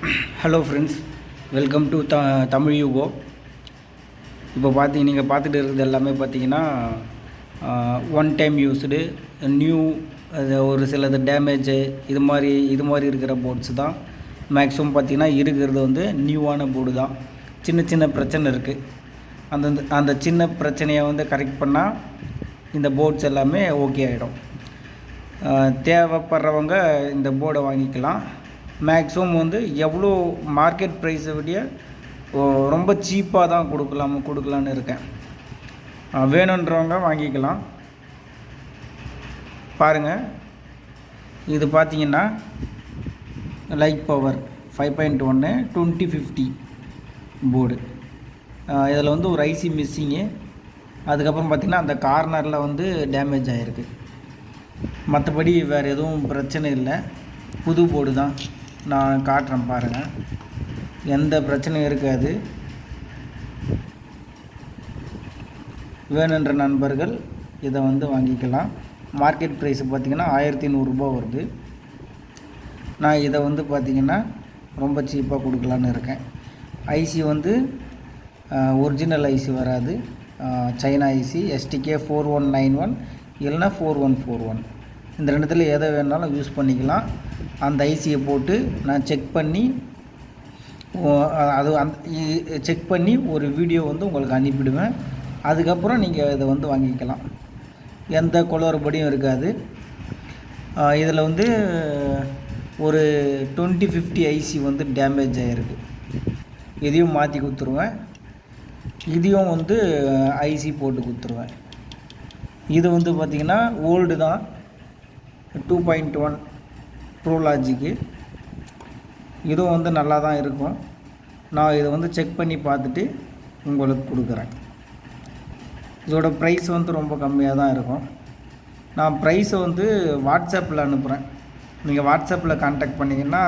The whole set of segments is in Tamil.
Hello friends, welcome to Tamil UCO. இப்போ நீங்கள் பார்த்துட்டு இருக்கிறது எல்லாமே பார்த்தீங்கன்னா ஒன் டைம் யூஸ்டு நியூ, ஒரு சிலது டேமேஜு இது மாதிரி இருக்கிற போர்ட்ஸ் தான் மேக்ஸிமம் பார்த்திங்கன்னா இருக்கிறது வந்து நியூவான போர்டு தான். சின்ன சின்ன பிரச்சனை இருக்குது. அந்த சின்ன பிரச்சனையை வந்து கரெக்ட் பண்ணால் இந்த போர்ட்ஸ் எல்லாமே ஓகே ஆகிடும். தேவைப்படுறவங்க இந்த போர்டை வாங்கிக்கலாம். மேக்ஸிமம் வந்து எவ்வளோ மார்க்கெட் ப்ரைஸை விட ரொம்ப சீப்பாக தான் கொடுக்கலான்னு இருக்கேன். வேணுன்றவங்க வாங்கிக்கலாம். பாருங்கள், இது பார்த்தீங்கன்னா லைட் பவர் 5.1 2050 போர்டு. இதில் வந்து ஒரு ஐசி மிஸ்ஸிங்கு. அதுக்கப்புறம் பார்த்திங்கன்னா அந்த கார்னரில் வந்து டேமேஜ் ஆகிருக்கு. மற்றபடி வேறு எதுவும் பிரச்சனை இல்லை. புது போர்டு தான். நான் காட்டுறேன் பாருங்கள், எந்த பிரச்சனையும் இருக்காது. வேணுன்ற நண்பர்கள் இதை வந்து வாங்கிக்கலாம். மார்க்கெட் ப்ரைஸ் பார்த்திங்கன்னா 1100 ரூபா வருது. நான் இதை வந்து பார்த்திங்கன்னா ரொம்ப சீப்பாக கொடுக்கலான்னு இருக்கேன். ஐசி வந்து ஒரிஜினல் ஐசி வராது, சைனா ஐசி STK 4191 இல்லைனா 4141. இந்த ரெண்டுத்தில் எதை வேணாலும் யூஸ் பண்ணிக்கலாம். அந்த ஐசியை போட்டு நான் செக் பண்ணி செக் பண்ணி ஒரு வீடியோ வந்து உங்களுக்கு அனுப்பிவிடுவேன். அதுக்கப்புறம் நீங்கள் இதை வந்து வாங்கிக்கலாம். எந்த குளறுபடியும் இருக்காது. இதில் வந்து ஒரு 2050 ஐசி வந்து டேமேஜ் ஆகிருக்கு. இதையும் மாற்றி கொடுத்துருவேன். இதையும் வந்து ஐசி போட்டு கொடுத்துருவேன். இது வந்து பார்த்திங்கன்னா ஓல்டு தான், 2.1 ப்ரோ லாஜிக்கு. இதுவும் வந்து நல்லா தான் இருக்கும். நான் இதை வந்து செக் பண்ணி பார்த்துட்டு உங்களுக்கு கொடுக்குறேன். இதோட ப்ரைஸ் வந்து ரொம்ப கம்மியாக தான் இருக்கும். நான் ப்ரைஸை வந்து வாட்ஸ்அப்பில் அனுப்புகிறேன். நீங்கள் வாட்ஸ்அப்பில் கான்டாக்ட் பண்ணிங்கன்னா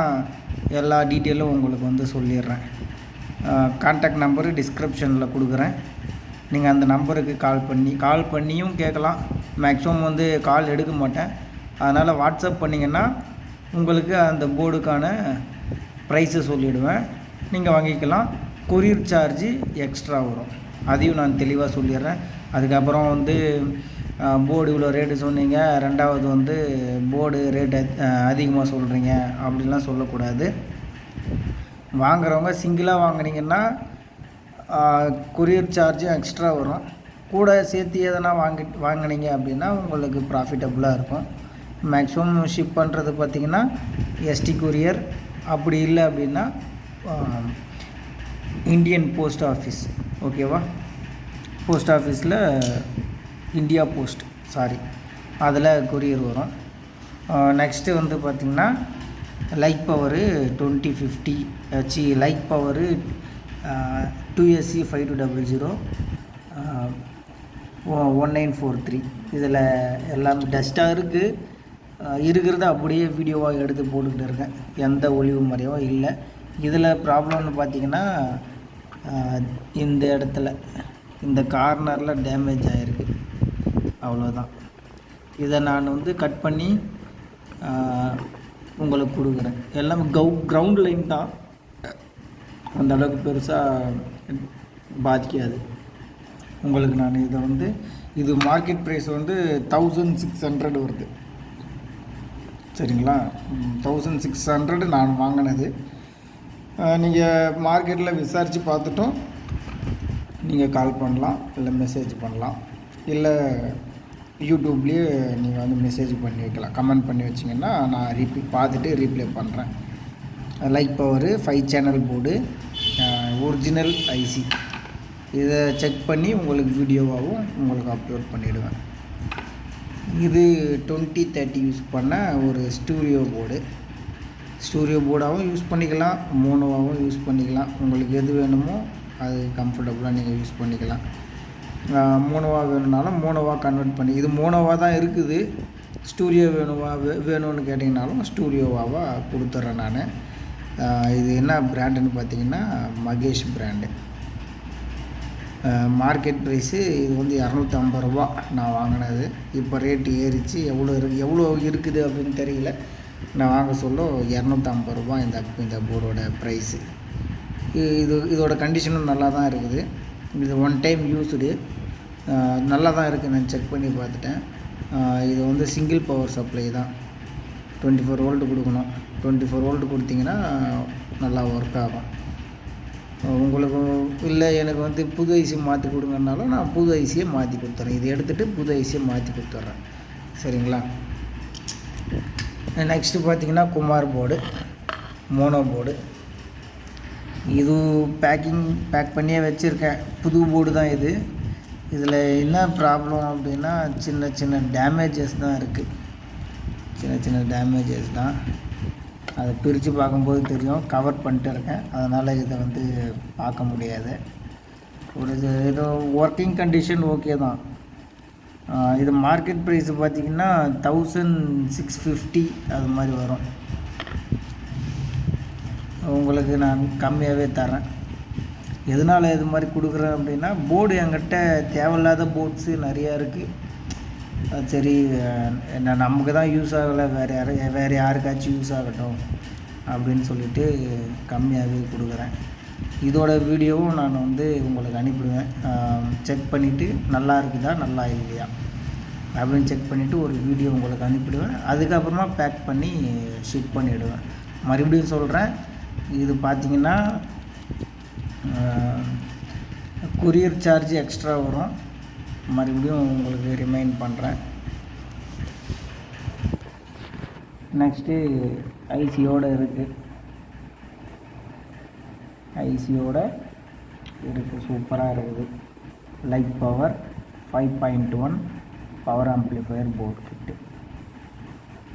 எல்லா டீட்டெயிலும் உங்களுக்கு வந்து சொல்லிடுறேன். கான்டாக்ட் நம்பரு டிஸ்கிரிப்ஷனில் கொடுக்குறேன். நீங்கள் அந்த நம்பருக்கு கால் பண்ணியும் கேட்கலாம். மேக்ஸிமம் வந்து கால் எடுக்க மாட்டேன். அதனால் வாட்ஸ்அப் பண்ணிங்கன்னா உங்களுக்கு அந்த போர்டுக்கான ப்ரைஸை சொல்லிவிடுவேன். நீங்கள் வாங்கிக்கலாம். கொரியர் சார்ஜு எக்ஸ்ட்ரா வரும், அதையும் நான் தெளிவாக சொல்லிடுறேன். அதுக்கப்புறம் வந்து போர்டு இவ்வளோ ரேட்டு சொன்னீங்க, ரெண்டாவது வந்து போர்டு ரேட்டு அதிகமாக சொல்கிறீங்க அப்படின்லாம் சொல்லக்கூடாது. வாங்குறவங்க சிங்கிளாக வாங்கினீங்கன்னா கொரியர் சார்ஜும் எக்ஸ்ட்ரா வரும். கூட சேர்த்து எதனா வாங்கினீங்க அப்படின்னா உங்களுக்கு ப்ராஃபிட்டபுளாக இருக்கும். மேக்ஸிமம் ஷிப் பண்ணுறது பார்த்திங்கன்னா ST கொரியர், அப்படி இல்லை அப்படின்னா இந்தியன் போஸ்ட் ஆஃபீஸ். ஓகேவா? போஸ்ட் ஆஃபீஸில் இந்தியா போஸ்ட் அதில் கொரியர் வரும். நெக்ஸ்ட்டு வந்து பார்த்திங்கன்னா light power 2050 light power 2SC 5200 1943. இதில் எல்லாமே டஸ்ட்டாக இருக்குது. இருக்கிறத அப்படியே வீடியோவாக எடுத்து போட்டுக்கிட்டு இருக்கேன். எந்த ஒளிவு முறையும் இல்லை. இதில் ப்ராப்ளம்னு பார்த்திங்கன்னா இந்த இடத்துல இந்த கார்னரில் டேமேஜ் ஆகிருக்கு, அவ்வளோதான். இதை நான் வந்து கட் பண்ணி உங்களுக்கு கொடுக்குறேன். எல்லாமே கிரவுண்ட் லைன் தான், அந்த அளவுக்கு பெருசாக பாதிக்காது உங்களுக்கு. நான் இதை வந்து இது மார்க்கெட் ப்ரைஸ் வந்து 1600 வருது. சரிங்களா? 1600 நான் வாங்கினது. நீங்கள் மார்க்கெட்டில் விசாரித்து பார்த்துட்டும் நீங்கள் கால் பண்ணலாம், இல்லை மெசேஜ் பண்ணலாம், இல்லை யூடியூப்லேயே நீங்கள் வந்து மெசேஜ் பண்ணி வைக்கலாம். கமெண்ட் பண்ணி வச்சிங்கன்னா நான் பார்த்துட்டு ரீப்ளே பண்ணுறேன். Light power 5 channel board, original IC. இதை செக் பண்ணி உங்களுக்கு வீடியோவாகவும் உங்களுக்கு அப்லோட் பண்ணிவிடுவேன். இது 2030 யூஸ் பண்ண ஒரு ஸ்டூடியோ போர்டாகவும் யூஸ் பண்ணிக்கலாம், மோனோவாகவும் யூஸ் பண்ணிக்கலாம். உங்களுக்கு எது வேணுமோ அது கம்ஃபர்டபுளாக நீங்கள் யூஸ் பண்ணிக்கலாம். மோனோவாக வேணும்னாலும் மோனோவாக கன்வெர்ட் பண்ணி, இது மோனோவாக தான் இருக்குது. ஸ்டூடியோ வேணும்னு கேட்டிங்கனாலும் ஸ்டூடியோவாக கொடுத்துட்றேன் நான். இது என்ன பிராண்டுன்னு பார்த்தீங்கன்னா மகேஷ் பிராண்டு. மார்க்கெட் ப்ரைஸு இது வந்து 250 ரூபா நான் வாங்கினது. இப்போ ரேட்டு ஏறிச்சு. எவ்வளோ இருக்குது அப்படின்னு தெரியல. நான் வாங்க சொல்ல ரூ. 250 இந்த போர்டோட ப்ரைஸு. இதோட கண்டிஷனும் நல்லா தான் இருக்குது. இது ஒன் டைம் யூஸ்டு, நல்லா தான் இருக்குது. நான் செக் பண்ணி பார்த்துட்டேன். இது வந்து சிங்கிள் பவர் சப்ளை தான். 24 வோல்ட் கொடுக்கணும். 24 வோல்ட் கொடுத்தீங்கன்னா நல்லா ஒர்க் ஆகும். உங்களுக்கு இல்லை எனக்கு வந்து புது ஐசி மாற்றி கொடுங்கனாலும் நான் புது ஐசியை மாற்றி கொடுத்துட்றேன். இது எடுத்துகிட்டு புது ஐசியை மாற்றி கொடுத்துட்றேன். சரிங்களா? நெக்ஸ்ட்டு பார்த்திங்கன்னா குமார் போர்டு, மோனோ போர்டு. இது பேக் பண்ணியே வச்சுருக்கேன். புது போர்டு தான் இது. இதில் என்ன ப்ராப்ளம் அப்படின்னா சின்ன டேமேஜஸ் தான் இருக்குது. சின்ன டேமேஜஸ் தான். அதை பிரித்து பார்க்கும்போது தெரியும். கவர் பண்ணிட்டு இருக்கேன், அதனால் இதை வந்து பார்க்க முடியாது. ஏதோ ஒர்க்கிங் கண்டிஷன் ஓகே தான். இது மார்க்கெட் ப்ரைஸ் பார்த்திங்கன்னா 1650 அது மாதிரி வரும். உங்களுக்கு நான் கம்மியாகவே தரேன். எதனால் இது மாதிரி கொடுக்குறேன் அப்படின்னா போர்டு என்கிட்ட தேவையில்லாத போர்ட்ஸு நிறையா இருக்குது. சரி, நமக்கு தான் யூஸ் ஆகலை, வேறு யாருக்காச்சும் யூஸ் ஆகட்டும் அப்படின்னு சொல்லிட்டு கம்மியாகவே கொடுக்குறேன். இதோட வீடியோவும் நான் வந்து உங்களுக்கு அனுப்பிடுவேன். செக் பண்ணிவிட்டு நல்லா இருக்குதா நல்லா இல்லையா அப்படின்னு செக் பண்ணிவிட்டு ஒரு வீடியோ உங்களுக்கு அனுப்பிடுவேன். அதுக்கப்புறமா பேக் பண்ணி ஷிப் பண்ணிவிடுவேன். மறுபடியும் சொல்கிறேன், இது பார்த்திங்கன்னா கொரியர் சார்ஜ் எக்ஸ்ட்ரா வரும். மறுபடியும் உங்களுக்கு ரிமைண்ட் பண்ணுறேன். நெக்ஸ்ட்டு ஐசியோடு இருக்குது. சூப்பராக இருக்குது. Light power 5.1 power amplifier board kit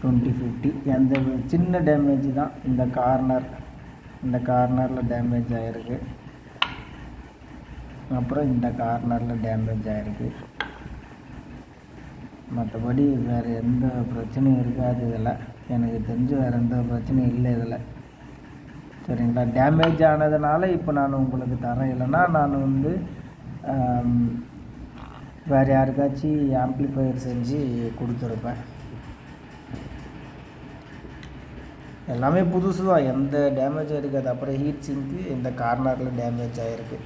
2050. எந்த சின்ன டேமேஜ் தான். இந்த கார்னரில் டேமேஜ் ஆகிருக்கு. அப்புறம் இந்த கார்னரில் டேமேஜ் ஆகிருக்கு. மற்றபடி வேறு எந்த பிரச்சனையும் இருக்காது. இதில் எனக்கு தெரிஞ்சு வேறு எந்த பிரச்சனையும் இல்லை இதில். சரிங்களா? டேமேஜ் ஆனதுனால இப்போ நான் உங்களுக்கு தரேன். இல்லைன்னா நான் வந்து வேறு யாருக்காச்சும் ஆம்ப்ளிஃபையர் செஞ்சு கொடுத்துருப்பேன். எல்லாமே புதுசு தான், எந்த டேமேஜும் இருக்காது. அப்புறம் ஹீட் சிங்க்கு இந்த கார்னரில் டேமேஜ் ஆகிருக்கு,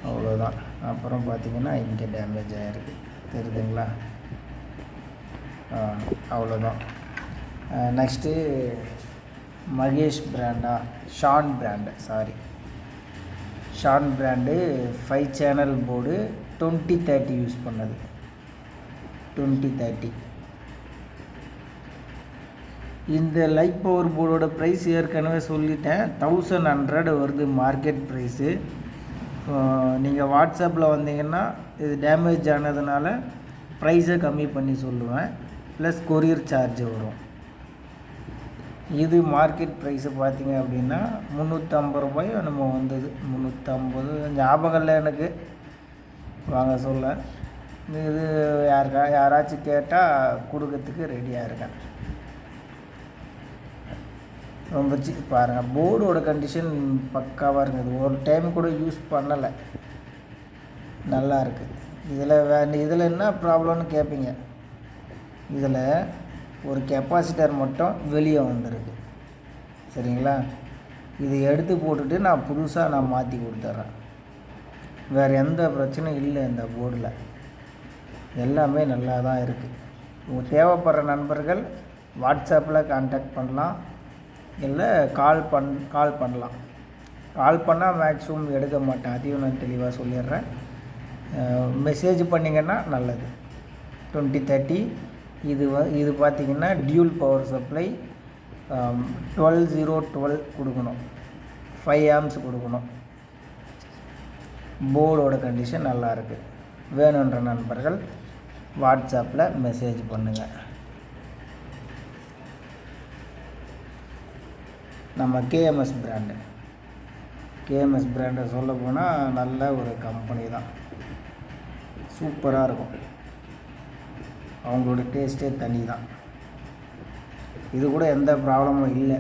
அவ்வளோதான். அப்புறம் பார்த்திங்கன்னா இங்கே டேமேஜ் ஆகிருக்கு, தெரியுதுங்களா? அவ்வளோதான். Next Mahesh Shan brand 5 channel board 2030 use பண்ணது. 2030 இந்த லைட் பவர் போர்டோட ப்ரைஸ் ஏற்கனவே சொல்லிட்டேன். 1100 வருது மார்க்கெட் ப்ரைஸு. நீங்கள் வாட்ஸ்அப்பில் வந்தீங்கன்னா இது டேமேஜ் ஆனதுனால ப்ரைஸை கம்மி பண்ணி சொல்லுவேன். ப்ளஸ் கொரியர் சார்ஜ் வரும். இது மார்க்கெட் ப்ரைஸு பார்த்திங்க அப்படின்னா 350 ரூபாய் நம்ம வந்தது. 350 ஞாபகம் இல்லை எனக்கு, வாங்க சொல்ல. இது யாராச்சும் கேட்டால் கொடுக்கறதுக்கு ரெடியாக இருக்கேன். ரொம்ப பாருங்கள், போர்டோட கண்டிஷன் பக்காவாக இருக்குது. ஒரு டைம் கூட யூஸ் பண்ணலை, நல்லா இருக்குது. இதில் என்ன ப்ராப்ளம்னு கேட்பீங்க. இதில் ஒரு கெப்பாசிட்டர் மட்டும் வெளியே வந்துருக்கு. சரிங்களா? இது எடுத்து போட்டுட்டு நான் புதுசாக மாற்றி கொடுத்துட்றேன். வேறு எந்த பிரச்சனையும் இல்லை இந்த போர்டில். எல்லாமே நல்லா தான் இருக்குது. தேவைப்படுற நண்பர்கள் வாட்ஸ்அப்பில் கான்டாக்ட் பண்ணலாம், இல்லை கால் பண்ணலாம். கால் பண்ணால் மேக்ஸிமம் எடுக்க மாட்டேன், அதையும் நான் தெளிவாக சொல்லிடுறேன். மெசேஜ் பண்ணிங்கன்னா நல்லது. 2030 இது பார்த்திங்கன்னா டியூல் பவர் சப்ளை 12012 கொடுக்கணும், 5 ஆம்ஸ் கொடுக்கணும். போர்டோட கண்டிஷன் நல்லா இருக்குது. வேணுன்ற நண்பர்கள் வாட்ஸ்அப்பில் மெசேஜ் பண்ணுங்கள். நம்ம கேஎம்எஸ் பிராண்டை சொல்ல போனால் நல்ல ஒரு கம்பெனி தான், சூப்பராக இருக்கும். அவங்களோட டேஸ்ட்டே தனி தான். இது கூட எந்த ப்ராப்ளமும் இல்லை.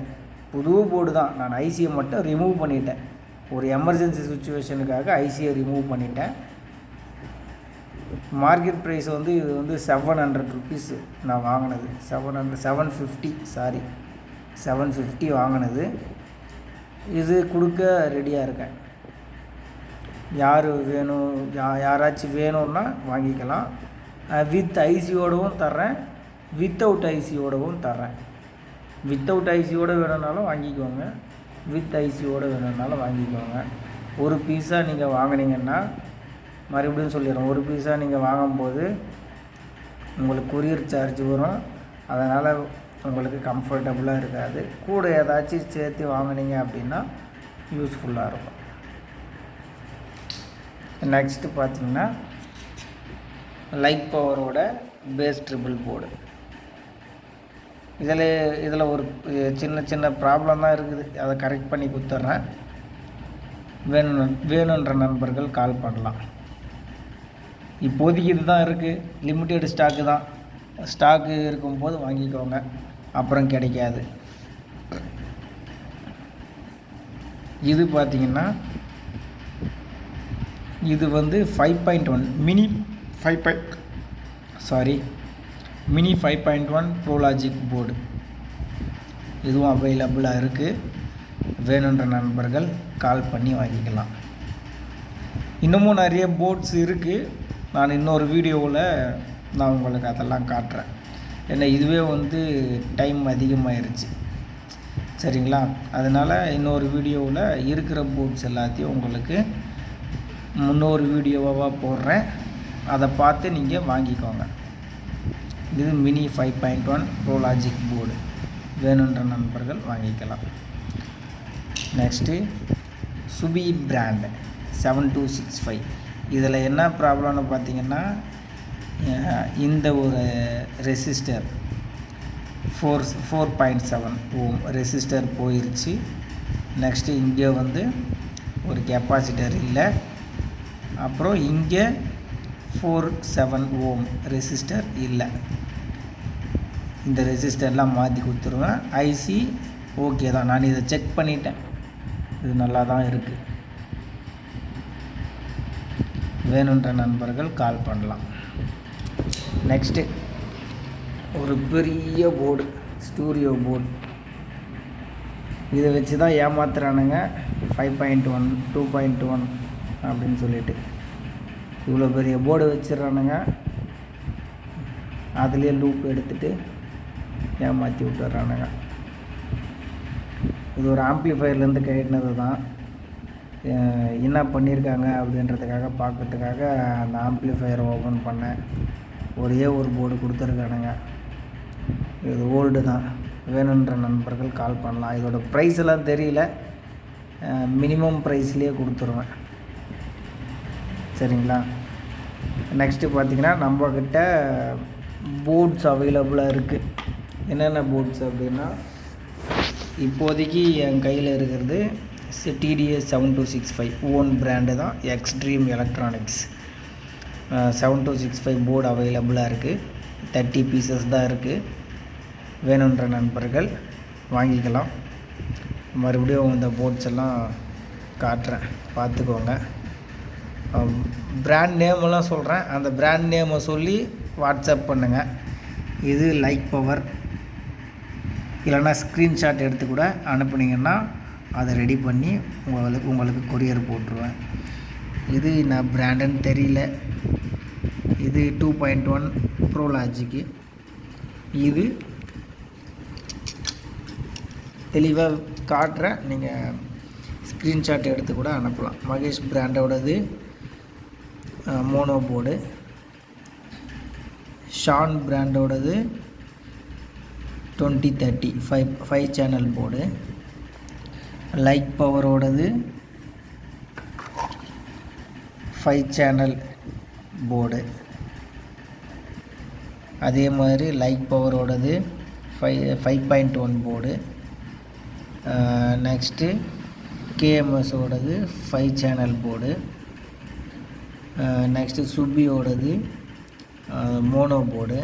புது போர்டு தான். நான் ஐசியை மட்டும் ரிமூவ் பண்ணிட்டேன். ஒரு எமர்ஜென்சி சுச்சுவேஷனுக்காக ஐசியை ரிமூவ் பண்ணிட்டேன். மார்க்கெட் ப்ரைஸ் வந்து இது வந்து 700 ருபீஸு நான் வாங்கினது. 750 சாரி 750 வாங்கினது. இது கொடுக்க ரெடியாக இருக்கேன். யார் வேணும், யாராச்சும் வேணும்னா வாங்கிக்கலாம். வித் ஐசியோடவும் தர்றேன், வித்தவுட் ஐசியோடவும் தர்றேன். வித்தவுட் ஐசியோடு வேணும்னாலும் வாங்கிக்கோங்க, வித் ஐசியோடு வேணும்னாலும் வாங்கிக்கோங்க. ஒரு பீஸாக நீங்கள் வாங்கினீங்கன்னா, மறுபடியும் சொல்லிடுறோம், ஒரு பீஸாக நீங்கள் வாங்கும்போது உங்களுக்கு கொரியர் சார்ஜ் வரும். அதனால் உங்களுக்கு கம்ஃபர்டபுளாக இருக்காது. கூட ஏதாச்சும் சேர்த்து வாங்கினீங்க அப்படின்னா யூஸ்ஃபுல்லாக இருக்கும். நெக்ஸ்ட்டு பார்த்திங்கன்னா லைட் பவரோட பேஸ் ட்ரிபிள் போர்டு. இதில் ஒரு சின்ன ப்ராப்ளம் தான் இருக்குது. அதை கரெக்ட் பண்ணி கொடுத்துட்றேன். வேணுன்ற நண்பர்கள் கால் பண்ணலாம். இப்போதைக்கு இது தான் இருக்குது, லிமிட்டெட் ஸ்டாக்கு தான். ஸ்டாக்கு இருக்கும்போது வாங்கிக்கோங்க, அப்புறம் கிடைக்காது. இது பார்த்திங்கன்னா இது வந்து 5.1 மினி 5.1 ப்ரோலாஜிக் போர்டு. இதுவும் அவைலபிளாக இருக்குது. வேணுன்ற நண்பர்கள் கால் பண்ணி வாங்கிக்கலாம். இன்னமும் நிறைய போர்ட்ஸ் இருக்குது. நான் இன்னொரு வீடியோவில் நான் உங்களுக்கு அதெல்லாம் காட்டுறேன். ஏன்னா இதுவே வந்து டைம் அதிகமாகிருச்சு, சரிங்களா? அதனால் இன்னொரு வீடியோவில் இருக்கிற போர்ட்ஸ் எல்லாத்தையும் உங்களுக்கு முன்னொரு வீடியோவாக போடுறேன். அதை பார்த்து நீங்கள் வாங்கிக்கோங்க. இது மினி 5.1 ப்ரோலாஜிக் போர்டு. வேணுன்ற நண்பர்கள் வாங்கிக்கலாம். நெக்ஸ்ட்டு சுபி பிராண்ட் 7265. இதில் என்ன ப்ராப்ளம்னு பார்த்திங்கன்னா, இந்த ஒரு ரெசிஸ்டர் 4.7 ஓம் ரெசிஸ்டர் போயிடுச்சு. நெக்ஸ்ட்டு இங்கே வந்து ஒரு கெப்பாசிட்டர் இல்லை. அப்புறம் இங்கே 47 ஓம் ரெசிஸ்டர் இல்லை. இந்த ரெசிஸ்டர்லாம் மாற்றி கொடுத்துருவேன். ஐசி ஓகே தான், நான் இதை செக் பண்ணிட்டேன், இது நல்லா தான் இருக்குது. வேணுன்ற நண்பர்கள் கால் பண்ணலாம். நெக்ஸ்ட்டு ஒரு பெரிய போர்டு, ஸ்டூடியோ போர்டு. இதை வச்சு தான் ஏமாத்துறானுங்க 5.1 2.1 அப்படின்னு சொல்லிட்டு. இவ்வளோ பெரிய போர்டு வச்சிடறானுங்க, அதுலேயே லூப் எடுத்துகிட்டு ஏமாற்றி விட்டுறானுங்க. இது ஒரு ஆம்ப்ளிஃபயர்லேருந்து கட்டினது தான். என்ன பண்ணியிருக்காங்க அப்படின்றதுக்காக பார்க்கறதுக்காக அந்த ஆம்ப்ளிஃபயரை ஓப்பன் பண்ணேன். ஒரே ஒரு போர்டு கொடுத்துருக்கானுங்க. இது ஓல்டு தான். வேணுன்ற நண்பர்கள் கால் பண்ணலாம். இதோட ப்ரைஸ் எல்லாம் தெரியல, மினிமம் ப்ரைஸ்லேயே கொடுத்துருவேன், சரிங்களா? நெக்ஸ்ட்டு பார்த்திங்கன்னா நம்மக்கிட்ட போர்ட்ஸ் அவைலபிளாக இருக்குது. என்னென்ன போர்ட்ஸ் அப்படின்னா, இப்போதைக்கு என் கையில் இருக்கிறது டிடிஎஸ் 7265 ஓன் பிராண்டு தான், எக்ஸ்ட்ரீம் எலக்ட்ரானிக்ஸ் 7265 போர்டு அவைலபிளாக இருக்குது. 30 பீசஸ் தான் இருக்குது. வேணுன்ற நண்பர்கள் வாங்கிக்கலாம். மறுபடியும் இந்த போர்ட்ஸ் எல்லாம் காட்டுறேன், பார்த்துக்கோங்க. பிராண்ட் நேமெல்லாம் சொல்கிறேன், அந்த பிராண்ட் நேமை சொல்லி வாட்ஸ்அப் பண்ணுங்கள். இது லைட் பவர், இல்லைன்னா ஸ்க்ரீன்ஷாட் எடுத்து கூட அனுப்புனீங்கன்னா அதை ரெடி பண்ணி உங்களுக்கு கொரியர் போட்டுருவேன். இது நான் பிராண்டுன்னு தெரியல. இது 2.1 ப்ரோலாஜிக்கு. இது தெளிவாக காட்டுறேன், நீங்கள் ஸ்க்ரீன்ஷாட் எடுத்து கூட அனுப்பலாம். மகேஷ் பிராண்டோடது மோனோ போர்டு. ஷான் பிராண்டோடது 2030 5 சேனல் போர்டு. லைட் பவரோடது 5 சேனல் போர்டு. அதே மாதிரி லைட் பவரோடது 5.1 போர்டு. நெக்ஸ்ட்டு கேஎம்எஸோடது 5 சேனல் போர்டு. நெக்ஸ்ட்டு சுபியோடது மோனோ போர்டு.